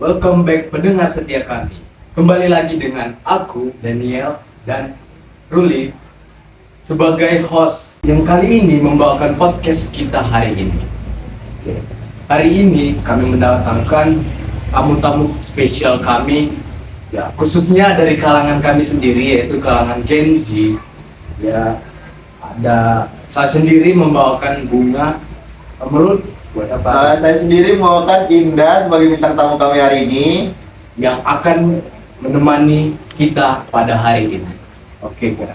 Welcome back pendengar setia kami. Kembali lagi dengan aku, Daniel, dan Ruli sebagai host yang kali ini membawakan podcast kita hari ini. Oke. Hari ini kami mendatangkan tamu-tamu spesial kami, ya khususnya dari kalangan kami sendiri, yaitu kalangan Gen Z. Ya, ada saya sendiri membawakan bunga. Menurut buat apa? Saya sendiri membawakan Indah sebagai bintang tamu kami hari ini yang akan menemani kita pada hari ini. Oke guys.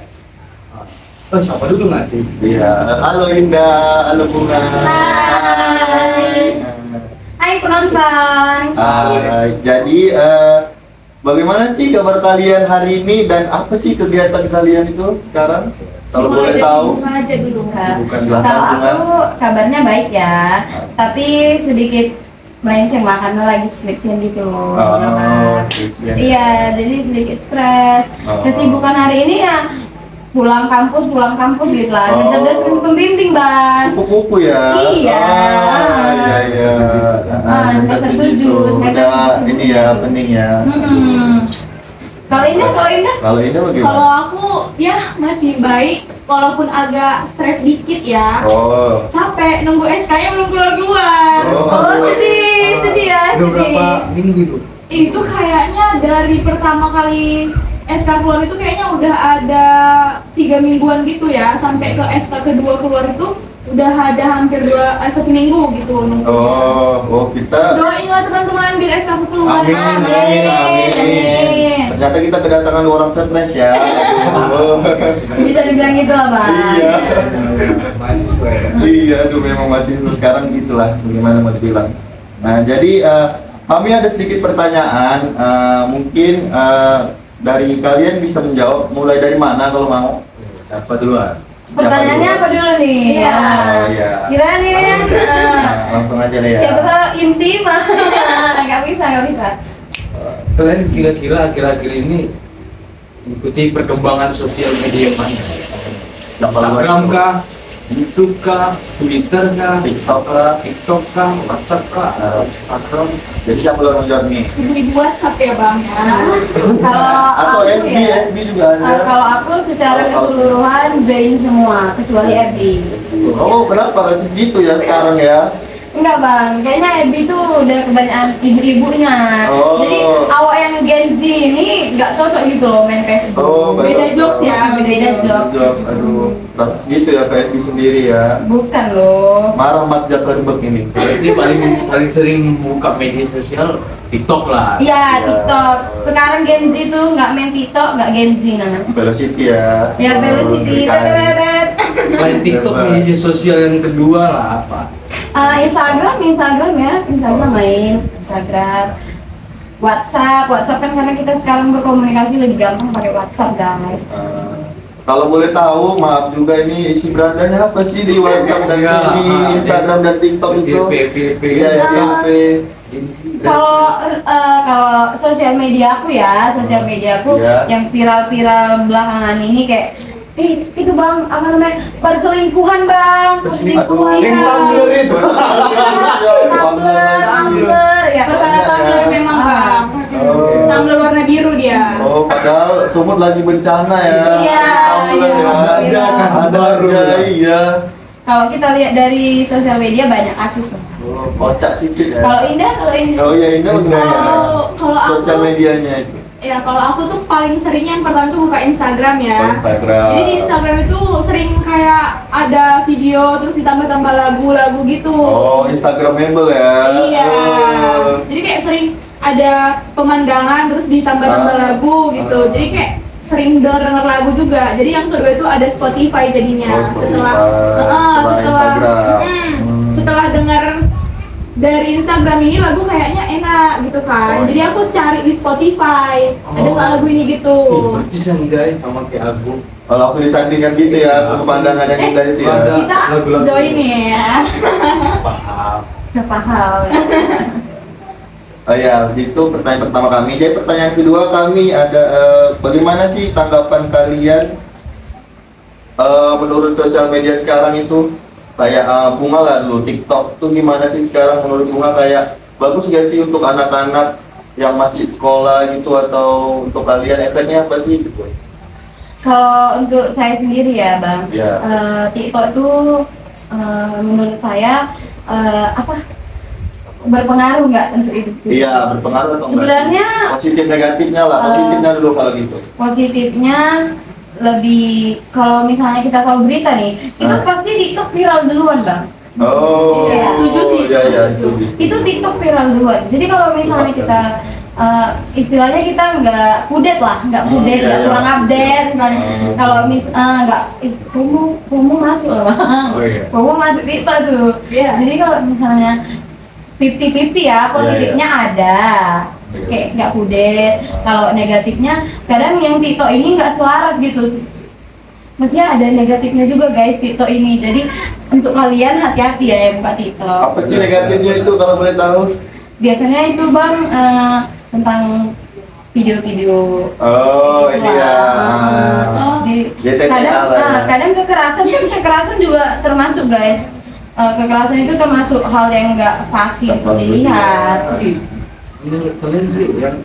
Siapa dulu nggak sih? Iya. Halo Indah, halo Bunga. Hai penonton. Jadi bagaimana sih kabar kalian hari ini dan apa sih kegiatan kalian itu sekarang? Kalau boleh tahu. Aja dulu Kak. Silakan, Kalau Bunga. aku kabarnya baik ya, tapi sedikit melenceng lah karena lagi skripsian gitu. Skripsian. Iya, jadi sedikit stres. Kesibukan hari ini ya pulang kampus gitu lah. Ngejar dosen pembimbing bang. Kupu-kupu ya. Iya. Iya. Semester 7. Udah ini ya, pening ya. Kalau Indah? Kalau Indah bagaimana? Kalau aku ya masih baik, walaupun agak stres dikit ya. Oh. Capek nunggu SK-nya belum keluar. Oh sedih ya, Udah sedih. berapa minggu tuh? Itu kayaknya dari pertama kali SK keluar itu kayaknya udah ada 3 mingguan gitu ya, sampai ke SK kedua keluar itu udah ada hampir 1 minggu gitu nunggu. Oh, kita Doainlah teman-teman biar SK aku keluar. Amin. ternyata kita kedatangan orang stres ya. Bisa dibilang gitu lah bang. Iya. Mahasiswa ya. Iya, aduh memang masih sekarang gitulah, bagaimana mau dibilang. Nah, jadi kami ada sedikit pertanyaan, mungkin dari kalian bisa menjawab, mulai dari mana kalau mau? Siapa duluan? Pertanyaannya apa dulu nih? Iya. Oh, iya. Kira nih, Langsung aja deh ya. siapa inti mah? Gak bisa. Kalian kira-kira akhir-akhir ini mengikuti perkembangan sosial media mana? Instagram kah? YouTube kah? Twitter kah? TikTok kah? WhatsApp kah? Instagram? Jadi siapa yang mau jawab nih? Ibu-ibu WhatsApp ya bang ya. Kalau Atau aku FB, ya, FB juga ada. kalau aku secara keseluruhan join semua kecuali FB. Oh, kenapa? Segitu ya sekarang ya? Enggak bang, kayaknya FB tuh udah kebanyakan ibu-ibunya. Oh. Jadi awak yang Gen Z ini nggak cocok gitu loh main Facebook. Oh, Beda jokes ya, beda jokes. Aduh, terus gitu ya kayak FB sendiri ya. Bukan loh. Marah Mark Zuckerberg ini. Berarti paling sering buka media sosial TikTok lah. Iya, TikTok. Sekarang Gen Z tuh nggak main TikTok, nggak Gen Z namanya. Velocity ya. Ya, Velocity. Teret. Selain TikTok, media sosial yang kedua lah apa? Instagram ya. Instagram main. Instagram. WhatsApp kan karena kita sekarang berkomunikasi lebih gampang pakai WhatsApp guys. Kalau boleh tahu, maaf juga ini isi berandanya apa sih di WhatsApp dan Ya, di Instagram dan TikTok itu? FYP. Iya, SMP. Kalau sosial media aku Iya. yang viral-viral belakangan ini kayak itu bang, apa namanya, perselingkuhan bang, perselingkuhan Yang Tumblr itu. Tumblr ya. Perkara Tumblr memang bang. Oh. Tumblr warna biru dia. Oh, padahal Sumut lagi bencana ya. Iya, Tumblr ya. Ada kasus Ada baru. aja, iya. Kalau kita lihat dari sosial media banyak kasus loh. Oh, kocak sedikit ya. Kalau Indah Oh ya, ini udah ya. Kalau aku Sosial medianya itu. ya kalau aku tuh paling seringnya yang pertama tuh buka Instagram ya. Oh, Instagram. Jadi di Instagram itu sering kayak ada video terus ditambah-tambah lagu-lagu gitu. Oh, Instagramable ya. Iya. Oh. Jadi kayak sering ada pemandangan terus ditambah-tambah lagu gitu. Jadi kayak sering denger lagu juga. Jadi yang kedua itu ada Spotify jadinya. Oh, Spotify. Setelah Instagram. Setelah dengar dari Instagram ini lagu kayaknya enak gitu kan. Oh, Jadi iya. aku cari di Spotify. Ada nggak lagu ini gitu. Berarti senday sama kayak aku. Oh, langsung disandingkan gitu ya, pemandangan yang indah itu ya. Ada. Kita lagu-lagu. join ya. Paham. sepaham. Oh ya, itu pertanyaan pertama kami. Jadi pertanyaan kedua kami ada bagaimana sih tanggapan kalian menurut sosial media sekarang itu? Kayak Bunga lah dulu, TikTok tuh gimana sih sekarang menurut Bunga, kayak bagus gak sih untuk anak-anak yang masih sekolah gitu, atau untuk kalian efeknya apa sih gitu? Kalau untuk saya sendiri ya Bang, Iya. TikTok itu menurut saya apa berpengaruh nggak untuk hidup kita? Iya, berpengaruh atau enggak? Sebenarnya Positif negatifnya lah, positifnya dulu kalau gitu. positifnya lebih kalau misalnya kita tahu berita nih, itu pasti TikTok viral duluan Bang. Oh, Iya, setuju sih, Iya, iya, setuju. setuju. Itu TikTok viral duluan. Jadi kalau misalnya kita istilahnya kita nggak kudet lah, nggak kudet, iya, nggak iya. kurang update misalnya. Hmm. Kalau nggak, kamu masuk loh Bang. Oh, iya. Kamu masuk TikTok tuh. Iya. Jadi kalau misalnya 50-50 ya, positifnya ada. Iya. Kayak nggak kudet. Kalau negatifnya, kadang yang TikTok ini nggak selaras gitu. Maksudnya ada negatifnya juga guys TikTok ini. Jadi untuk kalian hati-hati ya yang buka TikTok. Apa sih negatifnya itu kalau boleh tahu? Biasanya itu Bang tentang video-video. Oh, ini ya. JTTA Kadang, lah ya. kadang kekerasan juga termasuk guys. Kekerasan itu termasuk hal yang nggak pasti untuk dilihat. Tapi menurut kalian sih yang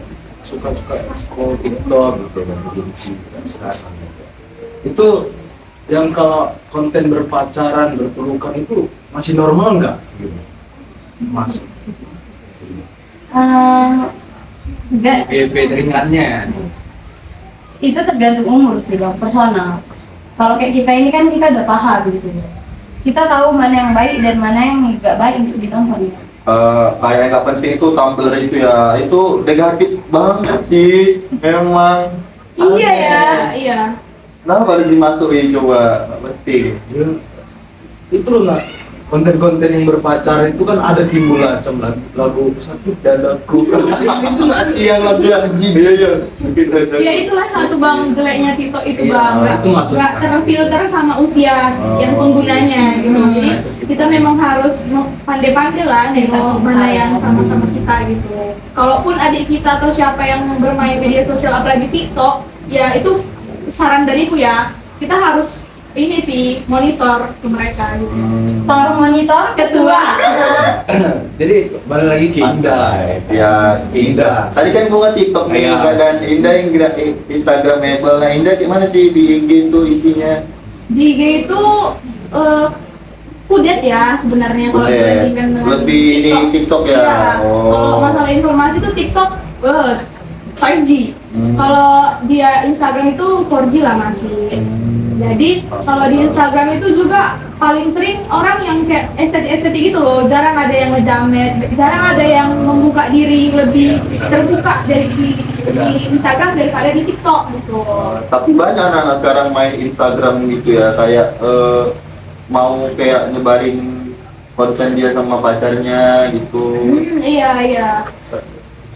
suka-suka scroll TikTok gitu dan benci dan sekarang gitu. Itu yang kalau konten berpacaran, berpelukan itu masih normal nggak? Gitu. Masuk. Nggak, BB ringannya. itu tergantung umur sih Bang, personal. Kalau kayak kita ini kan kita udah paham gitu. Kita tahu mana yang baik dan mana yang nggak baik untuk ditonton. Kayak nggak penting itu Tumblr itu ya, itu negatif banget sih, memang. Iya Aneh. ya. Iya. Kenapa harus dimasukin coba? Nggak penting. Ya, itu lah konten-konten yang berpacaran itu kan ada timbul macam lagu sakit dadaku. Itu nggak sih yang lagu anjing? Iya, iya. Ya itulah satu Bang jeleknya TikTok itu Iya, Bang, itu masuk nggak sana. terfilter sama usia yang penggunanya gitu. Jadi kita memang harus pandai-pandai lah nengok mana yang sama-sama kita gitu. Kalaupun adik kita atau siapa yang bermain media sosial apalagi TikTok, ya itu saran dariku ya, kita harus ini sih monitor ke mereka gitu. Tor monitor ketua. Jadi balik lagi ke Indah. Ya, Indah. Tadi kan bunga TikTok nih, Iya. dan Indah yang Instagramable. Nah, Indah gimana sih di IG itu isinya? Di IG itu kudet ya sebenarnya kalau Kudet. dibandingkan dengan Lebih ini TikTok ya? Iya. Oh. Kalau masalah informasi itu TikTok 5G. Kalau dia Instagram itu 4G lah masih. Jadi kalau di Instagram itu juga paling sering orang yang kayak estetik gitu loh, jarang ada yang ngejamet, jarang ada yang membuka diri lebih terbuka dari di Instagram daripada di TikTok gitu. Tapi banyak anak-anak sekarang main Instagram gitu ya, kayak mau kayak nyebarin konten dia sama pacarnya gitu. Iya iya.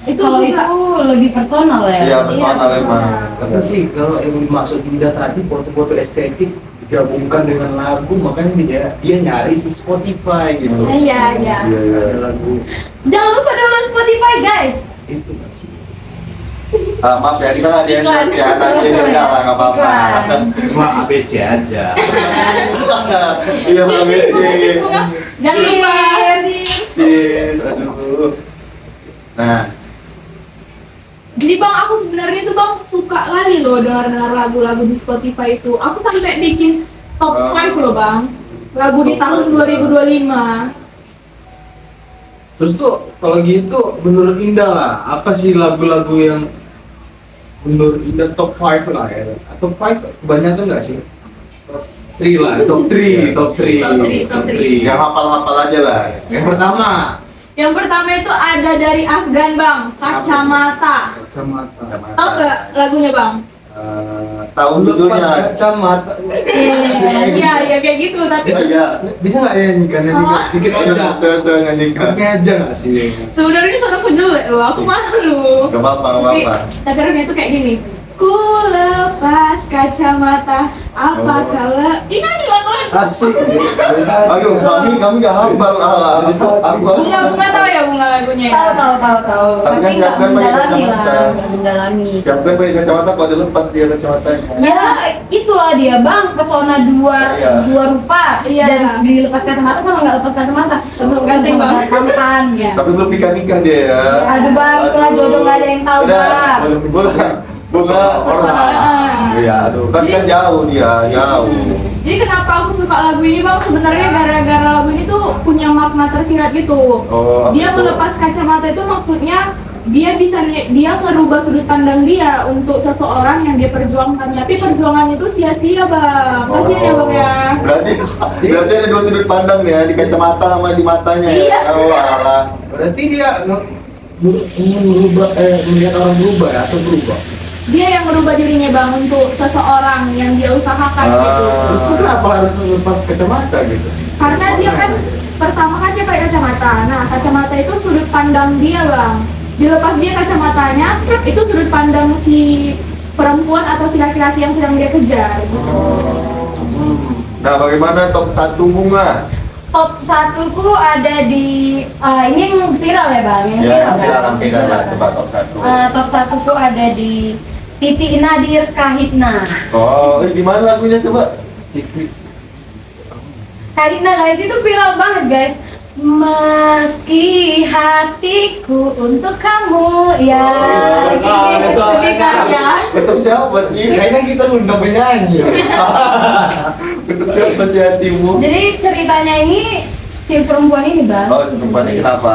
Itu Kalau juga itu lebih personal ya. Iya, personal Iya, emang. Tapi sih kalau yang dimaksud Indah tadi foto-foto estetik digabungkan dengan lagu, makanya dia nyari di Spotify gitu. Iya iya. Ada lagu Jangan lupa download Spotify guys. itu masih. Maaf ya, kita nggak di Iklan. endorse ya, nanti enggak lah, nggak apa-apa. Iklan. Cuma ABC aja. Iya, Mbak Beci. Jangan lupa. Yes, aduh. Nah, Jadi Bang, aku sebenarnya tuh Bang suka kali loh dengar lagu-lagu di Spotify itu. Aku sampai bikin top 5 loh Bang. Lagu di tahun 2025. Terus tuh kalau gitu menurut Indah lah, apa sih lagu-lagu yang menurut Indah top 5 lah ya? Top 5 kebanyakan nggak sih? Top 3 lah, top 3, top 3, Top three, top three. yang hafal-hafal aja lah. Yang pertama, Yang pertama itu ada dari Afgan Bang, Kacamata. kacamata. Tahu nggak lagunya Bang? Tahu Lepas judulnya. kacamata. Iya, iya kayak gitu. Tapi Iya. Bisa nggak ya nyanyikan dikit aja? Tuh, nyanyikan. Tapi aja nggak sih? sebenarnya suaraku jelek loh, aku malu. Gak apa-apa, gak Tapi, apa-apa. tapi refnya itu kayak gini. Ku lepas kacamata, apa Oh. kalau ini aja lagunya. Asik. Aduh, kami gak hafal. Aku Iya, bunga tahu ya bunga lagunya. Ya? Tahu. Tapi kan Tapi nggak siapkan pakai mendalami kacamata. lah, nggak mendalami. Siapa yang pakai kacamata kalau dilepas dia kacamatanya? Ya itu lah dia bang, pesona Iya. dua rupa Iya. dan dilepas kacamata sama nggak lepas kacamata Sebelum gantung gantung, Bang. tampan ya. Tapi belum nikah dia ya. Aduh bang, setelah jodoh nggak ada yang tahu bang. Bola Pesona. Iya, tuh kan jauh dia, jauh. Jadi kenapa aku suka lagu ini bang? Sebenarnya gara-gara lagu ini tuh punya makna tersirat gitu. Oh, apa Dia itu? melepas kacamata itu maksudnya dia dia merubah sudut pandang dia untuk seseorang yang dia perjuangkan. Tapi perjuangannya itu sia-sia bang. Kasihan ya bang ya. Berarti ada dua sudut pandang nih ya, di kacamata sama di matanya ya. Iya. Oh, alah. Berarti dia ingin melihat orang berubah ya, atau berubah. Dia yang merubah dirinya bang untuk seseorang yang dia usahakan gitu. Itu kenapa harus melepas kacamata gitu? Karena dia kan pertama kan dia pakai kacamata. Nah kacamata itu sudut pandang dia bang. Dilepas dia kacamatanya, itu sudut pandang si perempuan atau si laki-laki yang sedang dia kejar. Gitu. Nah, bagaimana top 1 Bunga? Top 1 ku ada di ini yang viral ya bang, yang Ya, viral kan? viral lah, coba top 1. Top 1 ku ada di Titi Nadir Kahitna. Oh, ini gimana lagunya coba? Kahitna guys, itu viral banget guys. Meski hatiku untuk kamu ya gini suaranya. ya. Untuk siapa sih? Kayaknya kita undang penyanyi. Untuk siapa sih hatimu? Jadi ceritanya ini si perempuan ini bang, Oh, perempuannya kenapa?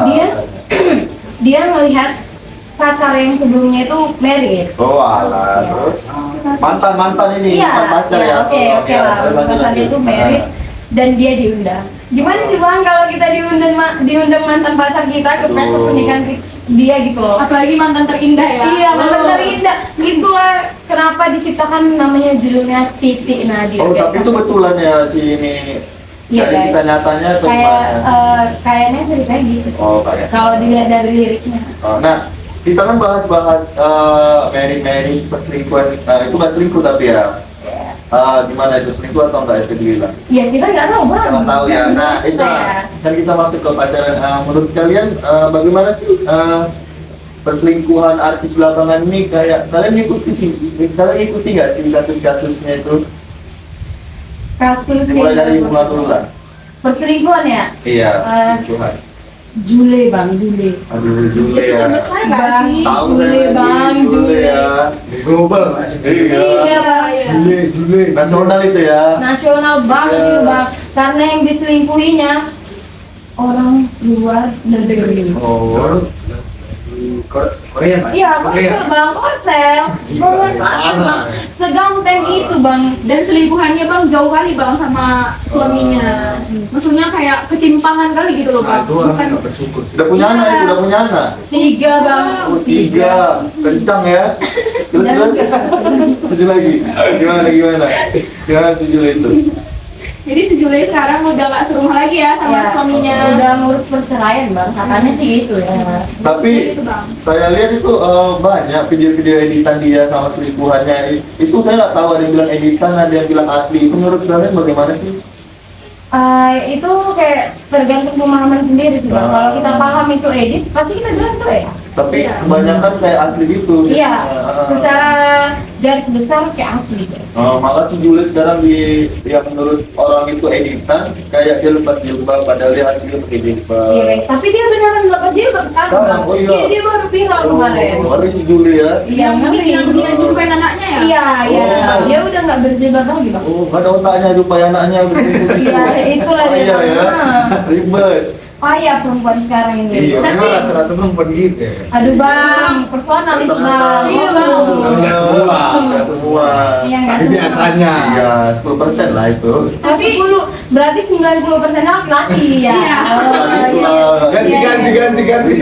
dia ngelihat pacar yang sebelumnya itu married. Oh, alah, terus mantan ini, Iya, bukan pacar ya. oke oke ya, lah. lanjut, Pacarnya lanjut. itu married dan dia diundang. Gimana sih bang kalau kita diundang mantan pacar kita ke pesta pernikahan dia gitu loh? Apalagi mantan terindah ya. Iya, mantan terindah. Itulah kenapa diciptakan namanya judulnya Titi Nadir. Oh, guys. tapi itu betulan ya si ini Iya, dari guys. kisah nyatanya atau Kayak gimana? kayaknya ceritanya gitu. Oh, kayak. Kalau dilihat dari liriknya. Oh, nah, kita kan bahas married perselingkuhan, itu nggak selingkuh tapi ya. Gimana itu selingkuh atau enggak itu dibilang? Ya kita nggak tahu bang. Kita tahu ya. Nah, itu kan kita masuk ke pacaran. Menurut kalian bagaimana sih perselingkuhan artis belakangan ini? Kayak kalian ikuti nggak sih kasus-kasusnya itu? Kasus Mulai yang dari Bunga dulu lah. perselingkuhan ya. Iya, Eh, perselingkuhan. Jule bang, Jule. Aduh, Jule Itu ya. terbesar nggak Bang. sih? Tahu Jule, saya lagi, Bang, Jule. ya. Global Mas. Iya. Iya bang. Jule. Nasional itu ya. Nasional banget Iya. itu bang. Karena yang diselingkuhinya orang luar negeri. Oh. Korea Mas. Iya, Korsel bang, Korsel. Luar sana bang. Seganteng itu bang. Dan selingkuhannya bang jauh kali bang sama suaminya. Maksudnya kayak ketimpangan kali gitu loh Nah, bang. itu orang Bukan nggak bersyukur. Udah punya Iya. anak itu, udah punya anak. 3 bang. Oh, 3. Kencang ya. Terus satu lagi. Gimana si Jule itu? Jadi si Jule sekarang udah nggak serumah lagi ya sama Ya, suaminya. udah ngurus perceraian bang. Katanya sih gitu ya. Tapi Gitu, Bang. saya lihat itu banyak video-video editan dia sama selingkuhannya. Itu saya nggak tahu, ada yang bilang editan, ada yang bilang asli. Itu menurut kalian bagaimana sih? Itu kayak tergantung pemahaman sendiri sih bang. Kalau kita paham itu edit, pasti kita bilang itu ya. Tapi Iya. kebanyakan kayak asli gitu. Iya, Ah. secara garis besar kayak asli guys. Malah si Jule sekarang yang menurut orang itu editan kayak dia lepas jilbab padahal dia asli pakai jilbab. Iya guys, tapi dia beneran lepas jilbab sekarang bang. Sekarang, oh iya. Dia baru viral kemarin. Ngeri si Jule ya. Iya, yang dia jumpain anaknya ya. Iya, iya. Oh. Dia udah nggak berjilbab lagi bang. Oh, ada otaknya supaya anaknya begitu. Iya, itulah dia, Iya ya. Bang. Ribet. Payah perempuan sekarang ini. Iya, Tapi- memang rata-rata perempuan gitu ya. Aduh bang, personal itu bang. Iya, Bang. Nggak semua. Nggak semua. Iya nggak Tapi semua. biasanya. Iya, 10% lah itu. Oh, 10, berarti 90% laki-laki ya. Iya. Oh, iya, iya. Ganti. Ganti.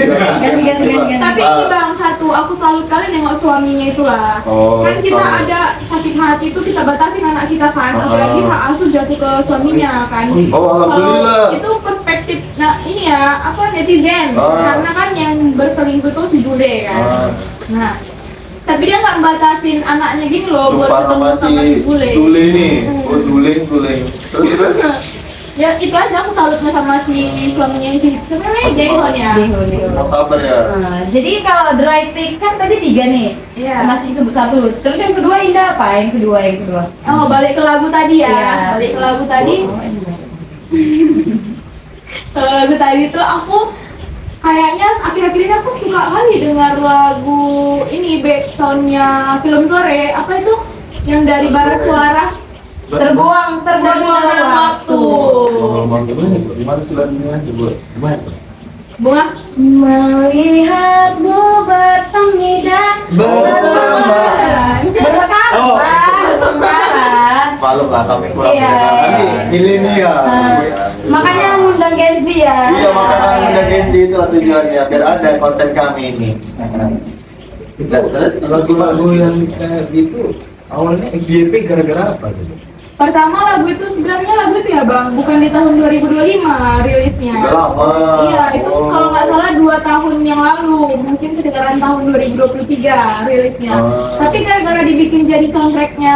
Tapi ini bang satu, aku salut kali nengok suaminya itulah. Oh, Kan kita suami. ada sakit hati itu kita batasin anak kita kan, Ah. apalagi hak asuh jatuh ke suaminya kan. Oh, alhamdulillah. Kalau itu perspektif, nah ini ya apa netizen, Ah. karena kan yang berselingkuh tuh si Jule kan. Ah. Nah, tapi dia nggak batasin anaknya gitu loh buat Lupa ketemu nama sama si Jule. Jule ini. Hmm. Oh, Juling. Terus. Ya itu aja aku salutnya sama si suaminya si sebenarnya Jaehoon ya. Jaehoon. Mau sabar ya. Nah, jadi kalau the right pick kan tadi 3 nih. Iya. Masih sebut 1. Terus yang kedua Indah apa? Yang kedua. Oh, balik ke lagu tadi ya. Iya. Balik ke lagu tadi. Kalau lagu tadi tuh aku kayaknya akhir-akhir ini aku suka kali dengar lagu ini backsoundnya film Sore. Apa itu? Yang dari bara suara Terbuang dalam dalam waktu. Gimana sih lagunya? Gimana? Bunga. Melihatmu bersemidah Bersama. bermekaran. Oh. Bermekaran. Malu lah kami kurang Iya. pendengaran. Milenial. Makanya ngundang Gen Z ya. Iya, makanya udah ganti itulah tujuannya biar ada konten kami ini. Itu lagu-lagu yang kayak gitu awalnya FYP gara-gara apa gitu? Pertama lagu itu sebenarnya lagu itu ya Bang, bukan di tahun 2025 rilisnya. Udah lama. Iya, itu kalau nggak salah 2 tahun yang lalu, mungkin sekitaran tahun 2023 rilisnya. Tapi gara-gara dibikin jadi soundtracknya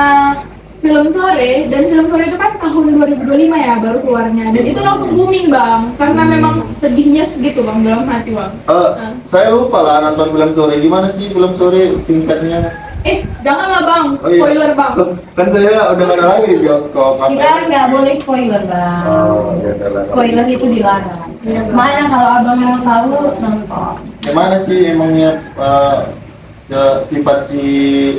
film Sore, dan film Sore itu kan tahun 2025 ya baru keluarnya, dan itu langsung booming Bang, karena memang sedihnya segitu Bang dalam hati Bang. Saya lupa lah nonton film Sore. Gimana sih film Sore singkatnya? Janganlah Bang, Oh, iya. spoiler Bang. Kan saya udah nggak ada lagi di bioskop. Kita nggak boleh spoiler bang. Ya udahlah. Spoiler itu dilarang. Iya, Bang. Makanya kalau abang mau tahu nonton. Gimana sih emangnya sifat si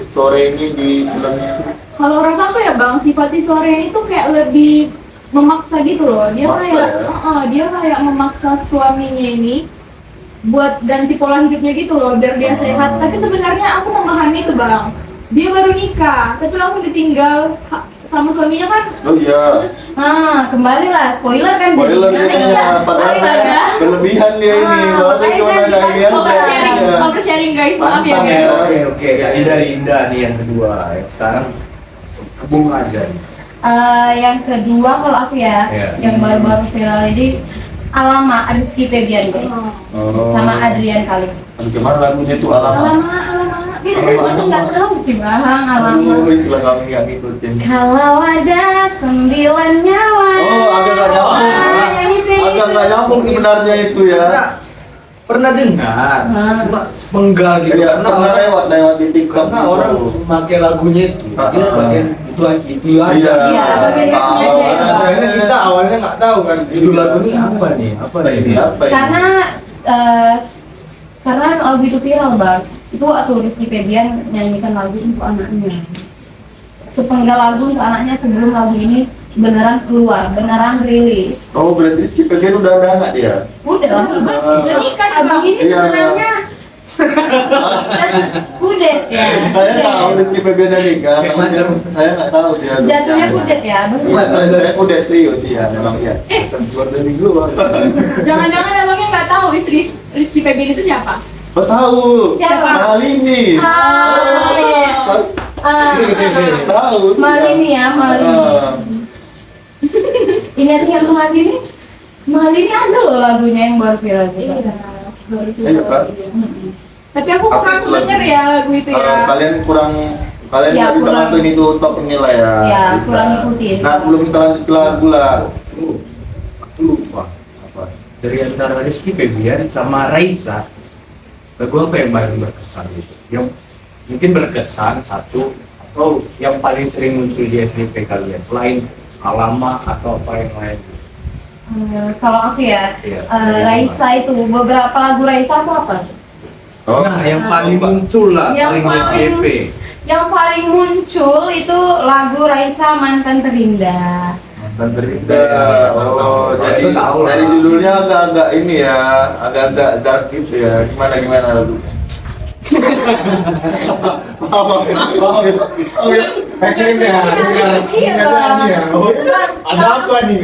Sore ini di filmnya? Kalau rasa aku ya Bang, sifat si Sore ini tuh kayak lebih memaksa gitu loh. Dia Maksa, kayak ya? dia kayak memaksa suaminya ini buat ganti pola hidupnya gitu loh biar dia sehat. Tapi sebenarnya aku memahami itu Bang. Dia baru nikah, tapi langsung ditinggal sama suaminya kan. Oh iya. Kembali lah spoiler kan. Spoiler jadinya. jadinya, padahal Iya. berlebihan dia ini. Bahasa gimana kalian? Oversharing guys, maaf ya Pantang guys. Oke, ini dari Indah nih yang kedua. Yang sekarang hubung aja. Yang kedua kalau aku ya, Iya. yang baru-baru viral ini Alama Rizky Febian guys, Oh. sama Adrian Khalid. Aduh, gimana lagunya tuh alamat? Alamak. Aku nggak tahu sih bang Aduh, Alama. itulah kami nggak ngikutin. Kalau ada 9 nyawa. Oh, agak nggak nyambung. Yang itu. Agak nggak nyambung sebenarnya itu ya. Pernah dengar, cuma sepenggal gitu Iya, karena pernah orang lewat di TikTok karena gitu. orang pakai lagunya itu dia bagian itu aja. Iya, Iya, bagian tahu. itu aja ya. Karena kita awalnya nggak tahu kan judul lagu ini apa nih, apa Apa ini? Apa ini? Karena lagu itu viral bang, itu waktu Rizky Febian nyanyikan lagu untuk anaknya. Sepenggal lagu untuk anaknya sebelum lagu ini beneran keluar, beneran rilis. Oh, berarti Rizky Febian udah ada anak dia? Udah lah, Udah nikah nih, abang Bang. ini Iya. sebenarnya kudet ya. Saya Kudet. tahu Rizky Febian udah nikah, Kayak tapi macam. saya nggak tahu dia. Jatuhnya kudet ya, Iya, bener. saya kudet serius ya, memang ya. keluar dari luar. Jangan-jangan abangnya nggak tahu istri Rizky Febian itu siapa? Oh, tahu. Siapa? Malini. Iya. Tahu. Malini ya, Malini. Ini yang Malini. Malini ada loh lagunya yang baru viral juga. Iya, Pak. Tapi aku kurang Apa itu denger ya lagu itu ya. Kalian Ya, nggak bisa kurang. masukin itu top inilah ya. Ya, Bisa. kurang ngikutin. Nah, sebelum kita lanjut ke lagu lah. Aku lupa apa dari antara Rizky Febian sama Raisa lagu apa yang paling berkesan gitu yang mungkin berkesan satu atau yang paling sering muncul di FYP kalian selain Alama atau apa yang lain. Kalau aku ya, Iya. Raisa itu beberapa lagu Raisa aku apa? Nah, yang paling muncul lah Yang sering di paling- FYP. Yang paling muncul itu lagu Raisa Mantan Terindah. Dan terindah. Oh, Tahu. jadi Itu tahu lah. dari judulnya agak-agak ini ya, agak-agak dark gitu ya. Gimana lagunya? Paham ya? Iya, Bang. Ada apa nih?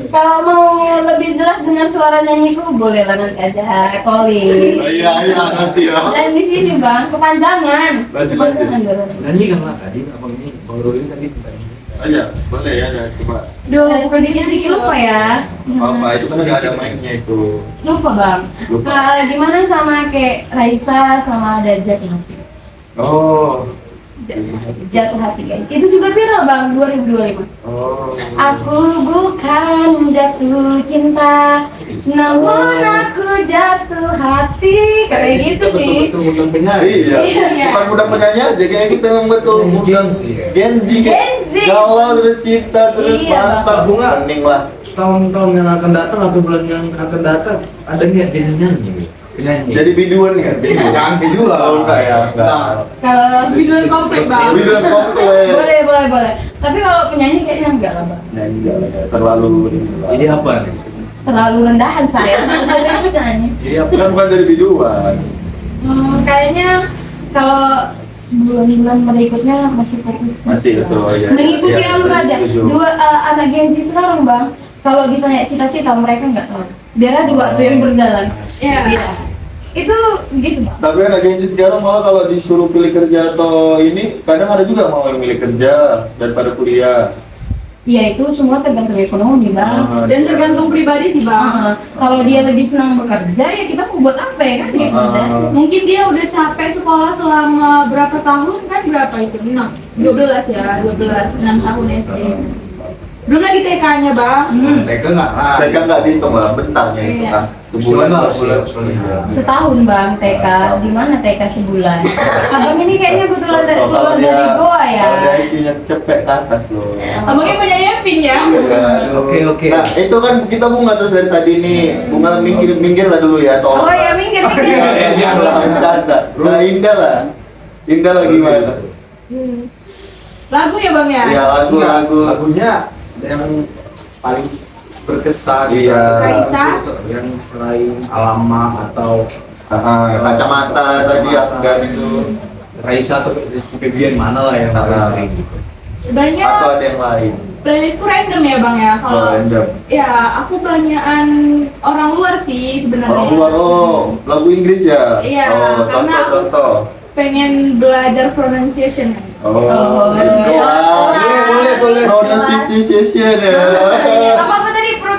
Kalau mau lebih jelas dengan suara nyanyiku boleh lah nanti aja calling. Iya, nanti ya. Dan di sini bang kepanjangan. Lanjut. Kepanjangan durasi. Nyanyi kan lah tadi abang ini Bang Ruli tadi tentang ini. Oh iya, boleh ya, coba. Sedikit lupa ya. Apa itu kan nggak ada mic-nya itu. Lupa bang. Lupa. Gimana sama kayak Raisa sama Dajjal nanti? Oh, Jatuh hati guys. Itu juga viral bang 2025. Oh. Aku bukan jatuh cinta, namun aku jatuh hati. Kayak gitu sih. Betul bukan penyanyi. Iya. Iya. Bukan udah penyanyi aja kayak kita memang betul bukan Gen Z ya? Gen Z. Gen Z. Galau terus cinta terus Iya, mantap Bang. Bunga. Mending lah. Tahun-tahun yang akan datang atau bulan yang akan datang ada niat jadi nyanyi, penyanyi. Jadi biduan kan? Jangan biduan. Oh, enggak ya, enggak. Kalau Biduan komplek bang. Biduan komplek. boleh. Tapi kalau penyanyi kayaknya enggak lah bang. Nyanyi enggak terlalu. Jadi apa nih? Terlalu rendahan saya. Dari penyanyi. Jadi apa? Kan bukan dari biduan. Kayaknya kalau bulan-bulan berikutnya masih fokus ke Masih usaha. betul, ya. Mengikuti Siap, alur aja. setuju. Dua anak Gen Z sekarang bang, kalau ditanya cita-cita mereka nggak tahu. Biar aja waktu yang berjalan. Iya. Itu gitu bang. Tapi anak Gen Z sekarang malah kalau disuruh pilih kerja atau ini, kadang ada juga mau yang milih kerja daripada kuliah. Ya itu semua tergantung ekonomi bang. Dan tergantung pribadi sih bang. Kalau dia lebih senang bekerja ya kita mau buat apa ya kan gitu. Mungkin dia udah capek sekolah selama berapa tahun kan, berapa itu? 12 ya, 6 tahun SD. Belum lagi TK-nya bang. Mereka nggak lah. Mereka nggak dihitung lah, bentarnya itu Iya. kan. Sebulan Sebulan, per bulan. sebulan. Setahun bang TK, di mana TK sebulan? Abang ini kayaknya kebetulan Contoh, keluar dari Goa ya. Kalau dia IQ-nya cepet ke atas loh. Abangnya punya Yepin ya. Oke. Nah itu kan kita bunga terus dari tadi nih. Bunga minggir lah dulu ya, tolong. Oh ya minggir. Iya lah, bercanda. Nah Indah lah. Indah lah gimana? Lagu ya bang ya. Ya lagu-lagu. Lagunya yang paling berkesan. Iya. Raisa. Yang selain Alama atau Kacamata tadi enggak gitu. Raisa atau Rizky Febian mana lah yang paling Ah. sering gitu. Sebenarnya Atau ada yang lain. playlistku random ya bang ya. Kalau Random. ya aku banyakan orang luar sih sebenarnya. Orang luar, oh lagu Inggris ya? Iya, Oh, karena aku- contoh. Pengen belajar pronunciation. Oh, iya. kelas. Boleh. Pronunciation ya. Apa tadi pro.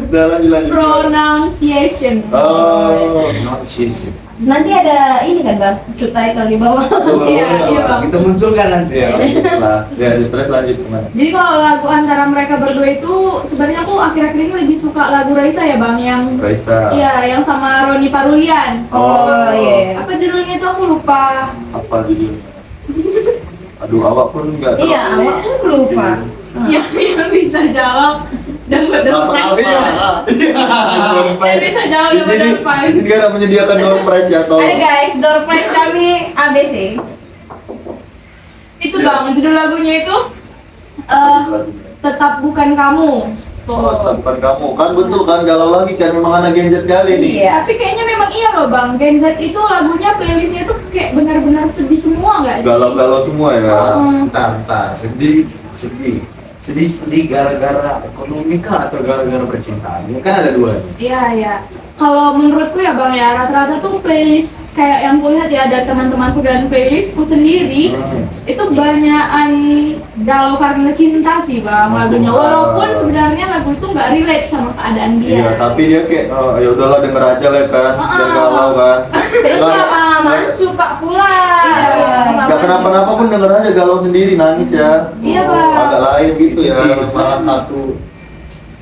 Udah lanjut. Pronunciation. Oh. Not she's. Nanti ada ini kan bang, subtitle di bawah. Iya, iya, Bang. Kita munculkan nanti ya. Lah, ya terus lanjut kemana? Jadi kalau lagu antara mereka berdua itu sebenarnya aku akhir-akhir ini lebih suka lagu Raisa ya bang, yang Raisa. iya yang sama Roni Parulian. Oh iya. Apa judulnya itu aku lupa. Apa judulnya? Aduh, awak pun enggak tahu. Iya, awak pun lupa. Yang bisa jawab dapat Apa prize. Yang bisa jawab Di dapat sini, prize. di sini kan ada menyediakan door prize ya atau? Ada guys, door prize kami ABC. Itu bang, judul lagunya itu Tetap Bukan Kamu. Oh, bukan kamu kan betul kan galau lagi kan memang anak Gen Z kali nih. Iya. Tapi kayaknya memang iya loh bang, Gen Z itu lagunya playlistnya tuh kayak benar-benar sedih semua nggak sih? Galau-galau semua ya. Bentar. Sedih gara-gara ekonomi kah atau gara-gara percintaan? Ini kan ada dua. Iya iya. Kalau menurutku ya bang ya rata-rata tuh playlist kayak yang kulihat ya dari teman-temanku dan playlistku sendiri itu banyakan galau karena cinta sih bang lagunya. Walaupun sebenarnya lagu itu nggak relate sama keadaan dia. Iya, tapi dia kayak ya udahlah denger aja lah kan, biar galau kan. Terus lama-lama suka pula. Gak kenapa-napa pun denger aja galau sendiri nangis ya. Iya, Bang. Agak lain gitu ya. Salah satu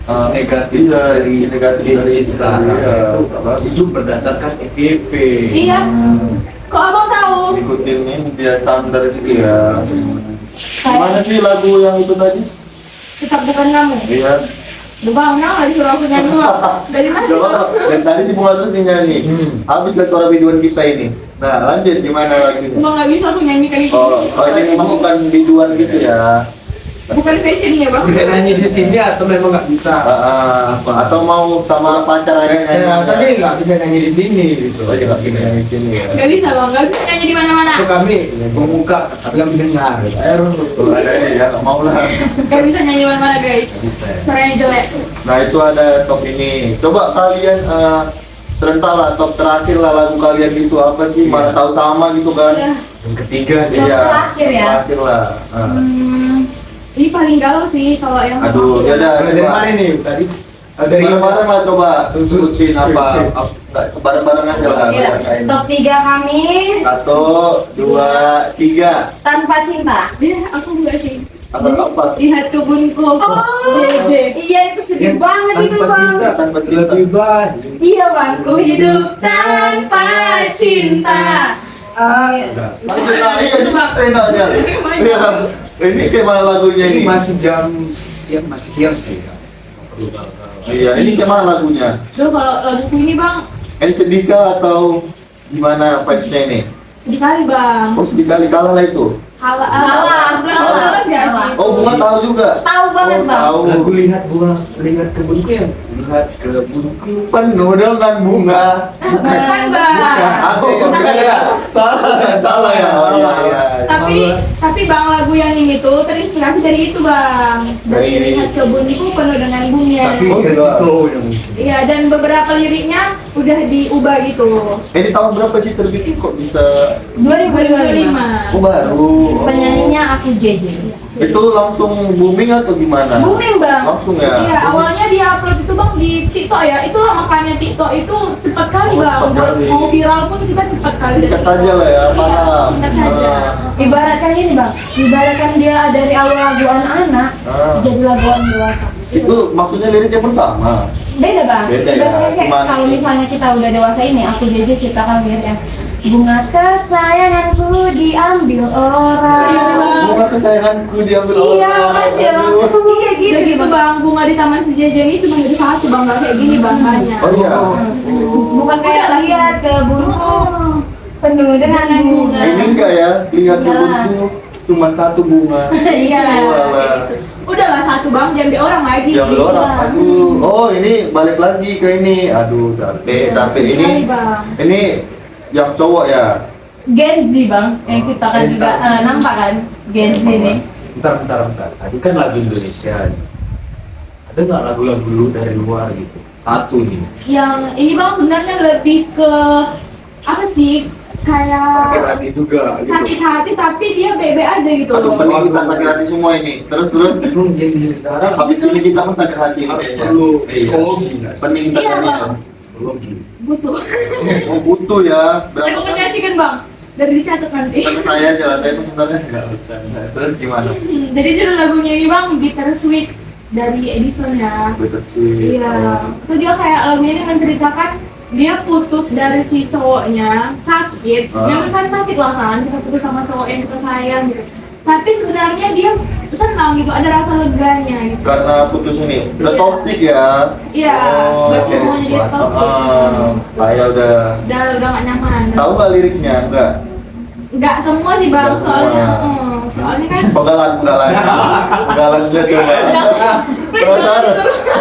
sisi negatif Iya, dari sisi negatif Gen Z dari sekarang iya. itu hidup berdasarkan FYP. Iya. Kok abang tahu? Ikutin ini dia standar gitu ya. Gimana sih lagu yang itu tadi? Tetap Bukan Kamu. Iya. Duh bang, nah disuruh aku nyanyi Bang. Dari mana sih bang? Dan tadi si Bunga terus nih nyanyi. Habis lah suara biduan kita ini. Nah, lanjut gimana lagunya? Emang nggak bisa aku nyanyikan itu. Oh, ini memang bukan biduan gitu ya. Bukan fashionnya bang. Bisa nyanyi di sini atau memang nggak bisa? Atau mau sama pacar aja nyanyi? Saya rasa dia nggak bisa nyanyi di sini gitu. Oh, iya, nggak bisa nyanyi di sini ya. Nggak bisa bang, nggak bisa nyanyi di mana-mana. Itu kami membuka tapi kami dengar. Oh, ada ini ya, nggak mau lah. Nggak bisa nyanyi di mana-mana guys. Nggak bisa ya. Suaranya jelek. Nah itu ada top ini. Coba kalian serentak lah top terakhir lah lagu kalian gitu apa sih? Mana tahu sama gitu kan? Udah. Yang ketiga Top dia. terakhir ya? Terakhir lah. Ini paling galau sih kalau yang Aduh, ya udah. Dari coba. mana nih tadi? Dari Kemarin lah coba Susun. sebutin apa Enggak, bareng-bareng aja lah. Iya. bacain. Top 3 kami 1, 2, 3. Tanpa Cinta. Iya, aku enggak sih. Apa? Lihat kebunku. JJ. Iya itu sedih banget itu bang. Tanpa cinta. Lebih baik. Iya bang, ku hidup tanpa cinta. Lanjut lah, iya disatain aja. Iya. Ini kayak mana lagunya Ini ini? masih siang sih. Iya, ini kayak mana lagunya? Duh, kalau laguku ini bang, Ini sedih kah atau gimana vibes-nya ini? sedih kali bang. Oh sedih kali, kalah lah itu. Kalah. Kalah gak sih? Oh bunga tahu juga. Tahu banget bang. Tahu. Aku lihat kebunku ya. Lihat kebunku. Penuh dengan bunga. Bukan bang. Aku salah ya. Oh iya iya. Tapi bang lagu yang ini tuh terinspirasi dari itu bang. Dari Dari- lihat kebunku penuh dengan bunga. Tapi- Versi slow-nya mungkin. Iya, dan beberapa liriknya udah diubah gitu. Ini tahun berapa sih terbitnya kok bisa? 2025. Oh baru. Oh. Penyanyinya aku JJ. Itu langsung booming atau gimana? Booming bang. Langsung ya. Iya, awalnya dia upload itu bang di TikTok ya. Itulah makanya TikTok itu cepat kali Oh, bang. cepat Buat kali. mau viral pun kita cepat kali. Singkat dari saja TikTok. lah ya, Iya, paham. singkat saja. Ibaratkan ini bang, ibaratkan dia dari awal lagu anak-anak Ah. jadi laguan dewasa. Itu maksudnya liriknya pun sama. Beda bang. Beda ya, Ibaratkan kayak gimana kalau sih? misalnya kita udah dewasa ini, aku JJ ciptakan lirik yang bunga kesayanganku diambil orang. Bunga kesayanganku diambil Iya, orang. makasih ya bang. Aduh. Iya gitu Udah gitu bang, bunga di taman si JJ ini cuma jadi satu bang, nggak kayak gini bang banyak. Oh iya. Bukan kayak lihat kebunku penuh dengan bunga. Ini enggak ya, lihat Iya. kebunku cuma satu bunga. Iya. Walah. Udah lah satu bang, diambil orang lagi. Diambil orang. Iya. Aduh. Oh ini balik lagi ke ini. Aduh capek, capek Sedih ini. kali, Bang. Ini yang cowok ya. Gen Z bang, yang ciptakan juga nampak kan Gen Z nih. Bentar. Tadi kan lagu Indonesia nih. Ada nggak lagu-lagu lu dari luar gitu? Satu nih. Yang ini bang sebenarnya lebih ke apa sih? Sakit Kayak hati juga gitu. sakit hati tapi dia bebe aja gitu. Aduh pening kita sakit hati semua ini. Terus Belum Gen Z sekarang habis ini kita pun sakit hati ini harus kayaknya. perlu Iya. psikologi nggak? Pening kita Iya, kayaknya. Bang. Psikologi. Butuh. Oh butuh ya. Berapa kan? Rekomendasi kan bang? Dari dicatat nanti. Tapi saya aja lah, saya tuh sebenarnya nggak bercanda. Terus gimana? Jadi judul lagunya ini bang Bittersweet dari Edison ya. Betul sih. Iya. Itu dia kayak lagunya ini menceritakan dia putus dari si cowoknya sakit. Ah. Memang kan sakit lah kan kita putus sama cowok yang kita sayang gitu. Tapi sebenarnya dia senang gitu, ada rasa leganya gitu. Karena putus ini udah Iya. toxic ya. Iya, Oh, berarti dari mau jadi sesuatu. toxic. Saya udah Udah gak nyaman. tahu nggak liriknya enggak? Nggak semua sih bang, Nggak soalnya, semua. soalnya kan. Penggalan dia coba. Penasaran,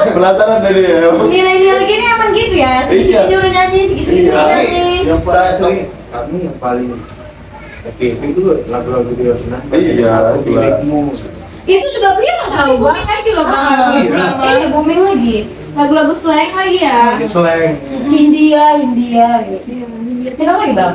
penasaran tadi ya. Nilai-nilai gini emang gitu ya, sedikit Iya. nyuruh nyanyi, sedikit Iya. nyanyi. Yang paling sering kami yang paling FPP itu lagu-lagu dia senang. Iya, Lirikmu. Itu juga viral tahu bang. Booming lagi loh bang, Ah, lagu-lagu Ini booming lagi. lagu-lagu slang lagi ya. Slang. India gitu. Iya, Viral lagi bang.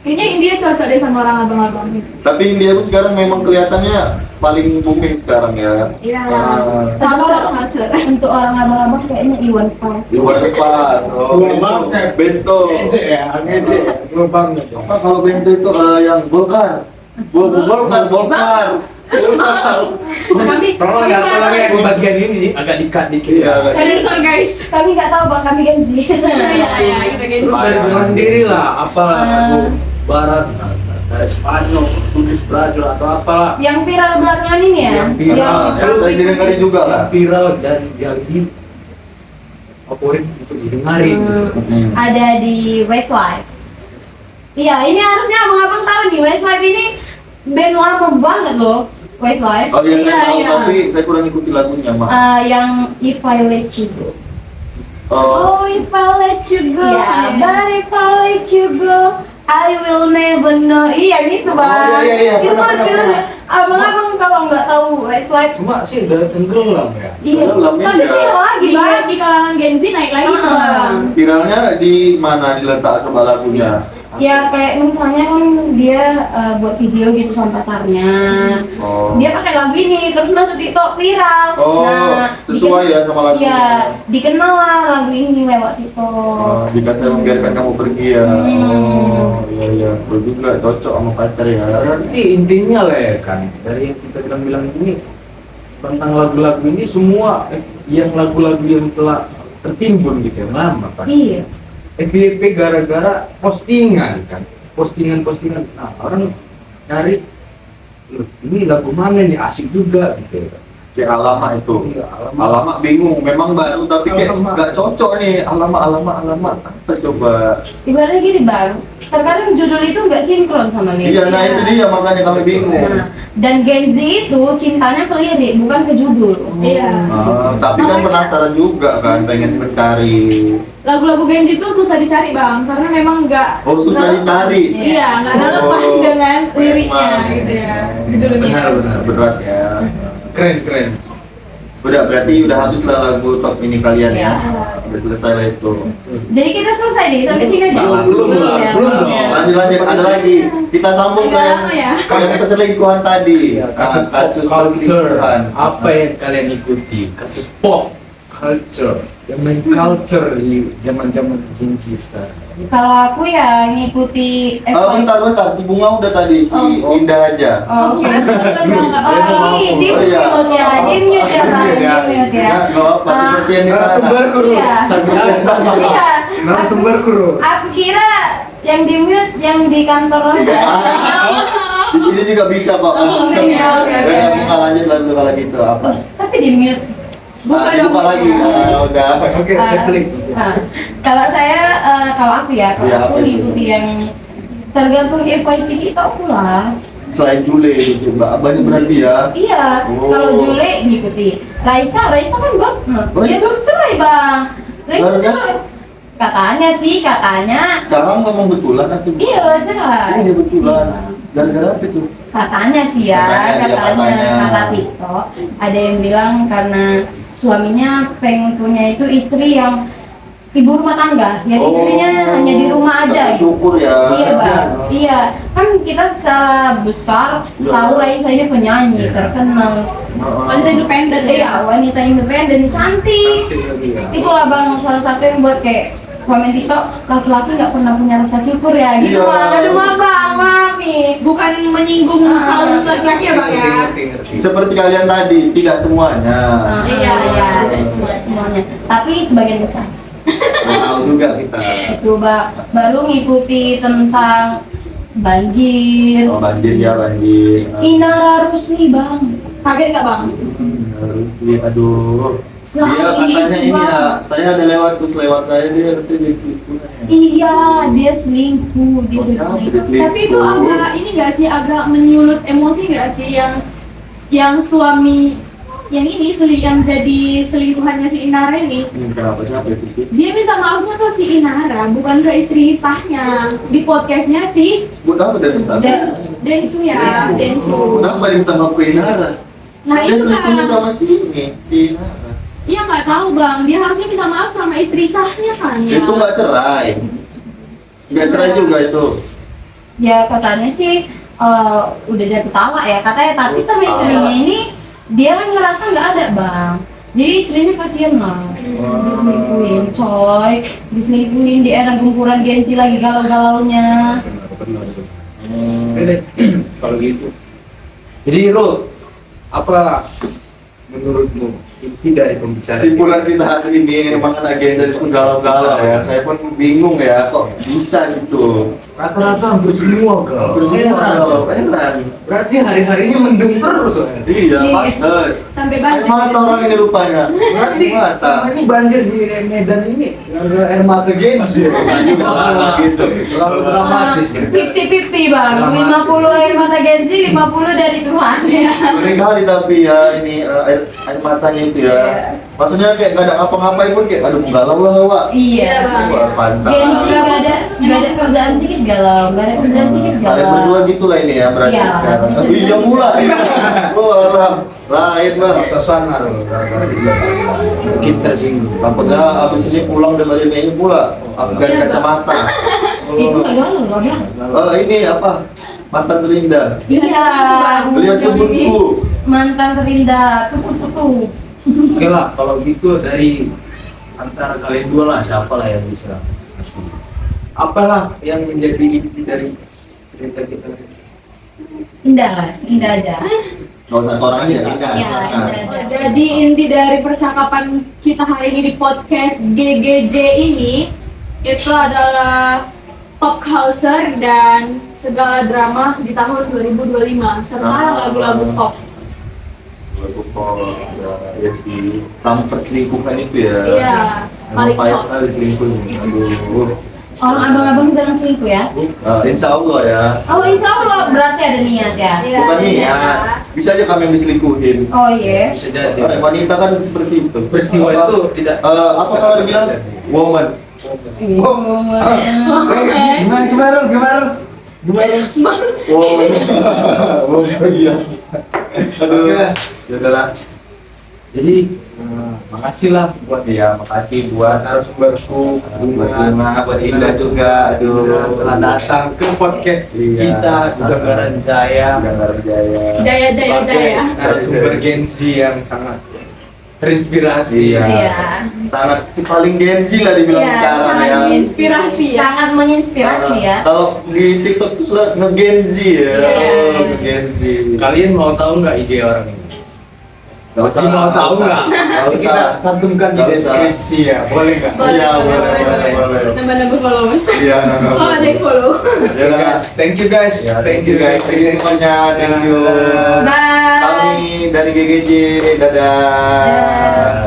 Kayaknya India cocok deh sama orang abang-abang gitu. Tapi India pun sekarang memang kelihatannya paling booming sekarang ya. Iya. Ah. Culture. Untuk orang abang-abang kayaknya Iwan Fals. Di luar pas. Oh, Tua Bento. banget. Bento. Ngece ya, ngece. Tua banget. Apa kalau Bento itu yang Golkar? Golkar. Kami Tolong ya, tolong ya di bagian ini agak dikat dikit. Iya. Sensor guys. kami nggak tahu bang, kami Gen Z. Iya, kita kayak Terus dari bunga sendiri lah, apalah lagu barat, dari Spanyol, tulis belajar atau apalah Yang viral belakangan ini ya. yang viral, Yang- Terus saya didengarin juga lah. yang viral dan yang di favorit untuk didengarin. Hmm. ada di Westlife. Iya, ini harusnya abang-abang tahu nih, Westlife ini band lama banget loh, Westlife. Oh iya, saya Iya, tahu iya. tapi saya kurang ikuti lagunya mah. Yang If I Let You Go. Oh, Oh, if I let you go. Yeah, but if I let you go, I will never know. Iya, gitu bang. iya, Itu pernah, kan pernah. abang-abang kalau nggak tahu Westlife. Cuma sih udah tenggelam ya. Iya, Tenggelamnya tapi ya. viral lagi Di, bang. di kalangan Gen Z naik lagi tuh Ah. bang. viralnya di mana diletak coba lagunya? Ya kayak misalnya kan dia buat video gitu sama pacarnya. Oh. Dia pakai lagu ini terus masuk TikTok viral. Oh, sesuai ya sama lagunya. Iya, dikenal lah lagu ini lewat TikTok. Oh, jika saya membiarkan kamu pergi ya. Oh, iya. Betul juga cocok sama pacar ya. Berarti intinya lah ya kan, dari yang kita bilang ini tentang lagu-lagu ini semua yang lagu-lagu yang telah tertimbun gitu yang lama kan. Iya. FYP gara-gara postingan kan, postingan. Nah, orang nyari, "Loh, ini lagu mana nih, asik juga gitu. Kayak alamak itu. Iya, alamak. Alamak bingung, memang baru tapi kayak Alamak. nggak cocok nih. Alamak. Apa coba? Ibaratnya gini bang, terkadang judul itu nggak sinkron sama lirik. Iya, nah itu dia makanya kami bingung. Nah, dan Gen Z itu cintanya ke lirik bukan ke judul. Iya. Tapi kan penasaran juga kan, pengen mencari. Lagu-lagu Gen Z itu susah dicari bang, karena memang nggak. Oh, susah dicari. Iya, nggak relevan Oh, dengan liriknya memang. gitu ya, judulnya. Benar. Berat ya. Keren. Berarti udah habis lah lagu top ini kalian ya. Iya. Udah selesai lah itu. Jadi kita selesai nih sampai sini aja. Belum. Ya. Lanjut, ada lagi. Kita sambung ke Agak yang lama ya. kasus perselingkuhan tadi. Kasus Kasus pop culture. perselingkuhan. Apa yang kalian ikuti? Kasus pop culture. Yang main culture di zaman-zaman Gen Z sekarang. Kalau aku ya ngikuti Bentar, si Bunga udah tadi, si Oh. Indah aja. Oh, oke. Oh, Ini di Oh, iya. mute ya, di mute ya, Bang, di Iya. mute ya. Gak apa, seperti yang di sana. Narasumberku dulu. Iya. Iya. Narasumberku dulu. Aku kira yang di mute yang di kantor aja. Di sini juga bisa kok. Iya, oke. Bunga lanjut lalu kalau gitu apa? Tapi di mute. Buka lagi. Udah. Oke, Ah, klik. nah, kalau saya, kalau aku ya, kalau Iya, aku apa itu? ngikuti yang tergantung FYP kita aku lah. Selain Jule itu Mbak, banyak berarti ya. Iya, Oh. kalau Jule ngikuti. Raisa kan bang, dia Raisa? tuh cerai bang. Raisa Barunya? cerai. Katanya. Sekarang memang betulan atau? Iya cerai. Oh, iya betulan. Gara-gara apa itu? Katanya sih ya, Katanya. kata TikTok. Ada yang bilang karena suaminya pengen punya itu istri yang ibu rumah tangga, yang istrinya hanya di rumah aja. Syukur ya. Iya bang, iya kan kita secara besar Iya. tahu Raisa ini penyanyi terkenal. Wanita independen Iya, ya. wanita independen cantik. Itulah bang salah satu yang buat kayak komen TikTok, laki-laki nggak pernah punya rasa syukur ya gitu Iya. bang. Aduh bang, maaf nih. Bukan menyinggung kaum laki-laki ya bang ya. Ngerti. Seperti kalian tadi, tidak semuanya. Iya, iya, semuanya. Tapi sebagian besar. Tahu juga kita. Itu baru ngikuti tentang banjir. Oh, banjir ya, banjir. Inara Rusli bang. Kaget nggak bang? Aduh. Dia Selain katanya itu, ini ya, Bang. saya ada lewat saya dia nanti dia selingkuh. Iya, dia selingkuh, dia Oh, udah siapa selingkuh. dia selingkuh? Tapi itu agak ini nggak sih, agak menyulut emosi nggak sih yang suami yang ini yang jadi selingkuhannya si Inara ini? Kenapa siapa itu sih? Dia minta maafnya ke si Inara, bukan ke istri sahnya. Di podcastnya si Buat apa dia minta? Densu ya, Densu. Kenapa dia minta maaf ke Inara? Nah Dia itu selingkuh kan, sama si Inara. iya nggak tahu bang. Dia harusnya minta maaf sama istri sahnya kan ya. Itu nggak cerai. Nggak cerai juga itu. Ya katanya sih udah jadi talak ya katanya, tapi sama istrinya ini dia kan ngerasa nggak ada bang. Jadi istrinya kasihan lah, diselingkuhin coy, diselingkuhin di era gempuran Gen Z lagi galau-galaunya. Kalau gitu. Jadi Rul, apa menurutmu inti dari pembicaraan Kesimpulan kita hari ini emang agenda itu galau-galau ya. Saya pun bingung ya kok bisa gitu. rata-rata hampir semua galau. Galau heran. Berarti hari-harinya mendung terus. Iya, pantes. Sampai Air banyak. mata orang ini rupanya. Berarti Masa? selama ini banjir di Medan ini gara-gara air mata Gen Z. Juga gitu. Terlalu dramatis ya. 50-50 bang, Dramatis. 50 air mata Gen Z, 50 dari Tuhan. Sering kali tapi ya ini air matanya itu ya. Maksudnya kayak gak ada ngapa-ngapain pun kayak aduh galau lah Wak. Iya. Bang. Wah, pantas. Gen Z nggak ada kerjaan sedikit galau, nggak ada kerjaan sedikit galau. Kalian berdua gitu lah ini ya berarti Iya, sekarang. bisa Iya dibilang. pula. Wah, lain bang. Suasana loh, kita singgung. Takutnya abis ini pulang dengerin ini pula. Ganti kacamata. Itu nggak galau loh Bang. Oh ini apa? Mantan terindah. Iya. Lihat kebunku. Mantan terindah. Tuh. Oke lah, kalau gitu dari antara kalian dua lah, siapa lah yang bisa kasih? Apalah yang menjadi inti dari cerita kita? Indah lah, indah aja. Gak usah orang aja. Bisa. Iya, Nah. indah aja. Jadi inti dari percakapan kita hari ini di podcast GGJ ini itu adalah pop culture dan segala drama di tahun 2025 serta lagu-lagu pop. Lagu pop, ya sih. Tentang perselingkuhan itu ya. Iya, paling Payah top. kali selingkuh. Aduh. Orang abang-abang jangan selingkuh ya. Insya Allah ya. Oh insya Allah berarti ada niat ya. Iya, Bukan iya. niat. Bisa aja kami yang diselingkuhin. Oh iya. Bisa jadi. Wanita kan seperti itu. Peristiwa Apa- itu tidak. apa kalau dibilang woman? Gimana? Woman. Oh iya. Aduh. Oke lah. Ya udahlah. Jadi makasih lah buat Iya, makasih buat narasumberku Bunga, buat Indah juga. Aduh, telah datang ke podcast Iya. kita di Dengaran Jaya Dengar Jaya. Jaya. sebagai narasumber Genzi yang sangat terinspirasi. Iya. Iya. Sangat si paling Genzi lah dibilang Iya, sekarang sangat ya. Inspirasi ya. Sangat menginspirasi ya. Kalau di TikTok tuh sudah nge-Genzi ya. Iya. Oh, nge-Genzi. Kalian mau tahu nggak IG orang ini? Gak Masih mau tahu nggak? Gak Nanti kita usah. cantumkan di Nggak usah. deskripsi ya, boleh nggak? Iya, boleh. Nambah-nambah followers. Iya, nah. Kalau ada yang follow. Ya udah. Thank you guys. Ya, thank you guys. Thank you semuanya. Thank you. Bye. Kami dari GGJ. Dadah. Dadah.